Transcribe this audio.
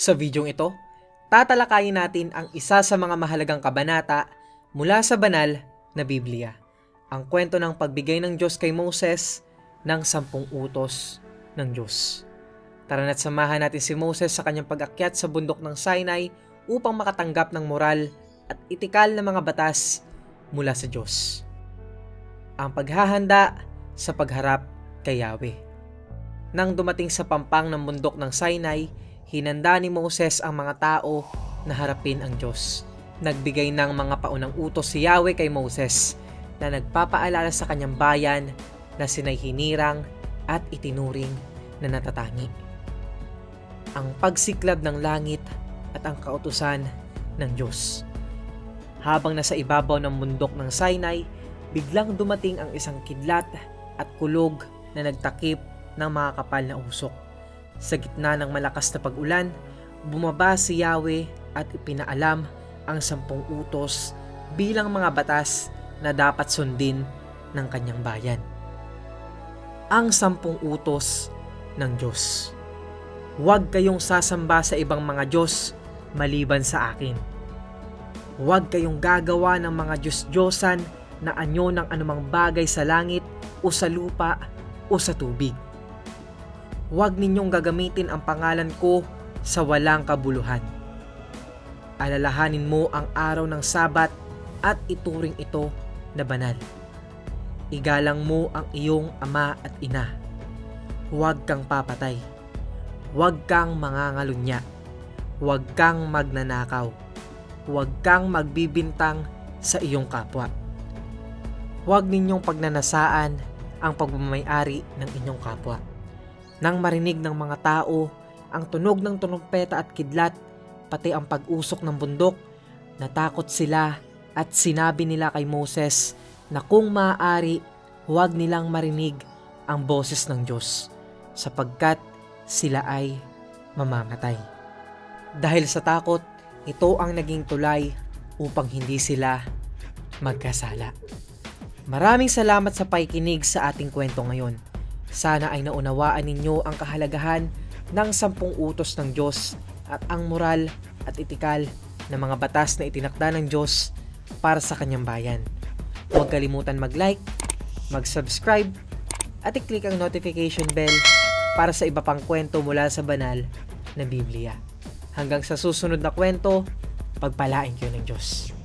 Sa videong ito, tatalakayin natin ang isa sa mga mahalagang kabanata mula sa banal na Biblia. Ang kwento ng pagbigay ng Diyos kay Moses ng 10 utos ng Diyos. Tara na't samahan natin si Moses sa kanyang pag-akyat sa bundok ng Sinai upang makatanggap ng moral at etikal na mga batas mula sa Diyos. Ang paghahanda sa pagharap kay Yahweh. Nang dumating sa pampang ng bundok ng Sinai, hinanda ni Moses ang mga tao na harapin ang Diyos. Nagbigay ng mga paunang utos si Yahweh kay Moses na nagpapaalala sa kanyang bayan na sinay hinirang at itinuring na natatangi. Ang pagsiklab ng langit at ang kautusan ng Diyos. Habang nasa ibabaw ng bundok ng Sinai, biglang dumating ang isang kidlat at kulog na nagtakip ng mga kapal na usok. Sa gitna ng malakas na pag-ulan, bumaba si Yahweh at ipinaalam ang 10 utos bilang mga batas na dapat sundin ng kanyang bayan. Ang 10 utos ng Diyos. Huwag kayong sasamba sa ibang mga Diyos maliban sa akin. Huwag kayong gagawa ng mga Diyos-Diyosan na anyo ng anumang bagay sa langit o sa lupa o sa tubig. Huwag ninyong gagamitin ang pangalan ko sa walang kabuluhan. Alalahanin mo ang araw ng Sabat at ituring ito na banal. Igalang mo ang iyong ama at ina. Huwag kang papatay. Huwag kang mangangalunya. Huwag kang magnanakaw. Huwag kang magbibintang sa iyong kapwa. Huwag ninyong pagnanasaan ang pagmamay-ari ng inyong kapwa. Nang marinig ng mga tao ang tunog ng trumpeta at kidlat, pati ang pag-usok ng bundok, natakot sila at sinabi nila kay Moses na kung maaari, huwag nilang marinig ang boses ng Diyos, sapagkat sila ay mamamatay. Dahil sa takot, ito ang naging tulay upang hindi sila magkasala. Maraming salamat sa pakikinig sa ating kwento ngayon. Sana ay naunawaan ninyo ang kahalagahan ng 10 utos ng Diyos at ang moral at etikal na mga batas na itinakda ng Diyos para sa kanyang bayan. Huwag kalimutan mag-like, mag-subscribe at i-click ang notification bell para sa iba pang kwento mula sa banal na Biblia. Hanggang sa susunod na kwento, pagpalain kayo ng Diyos.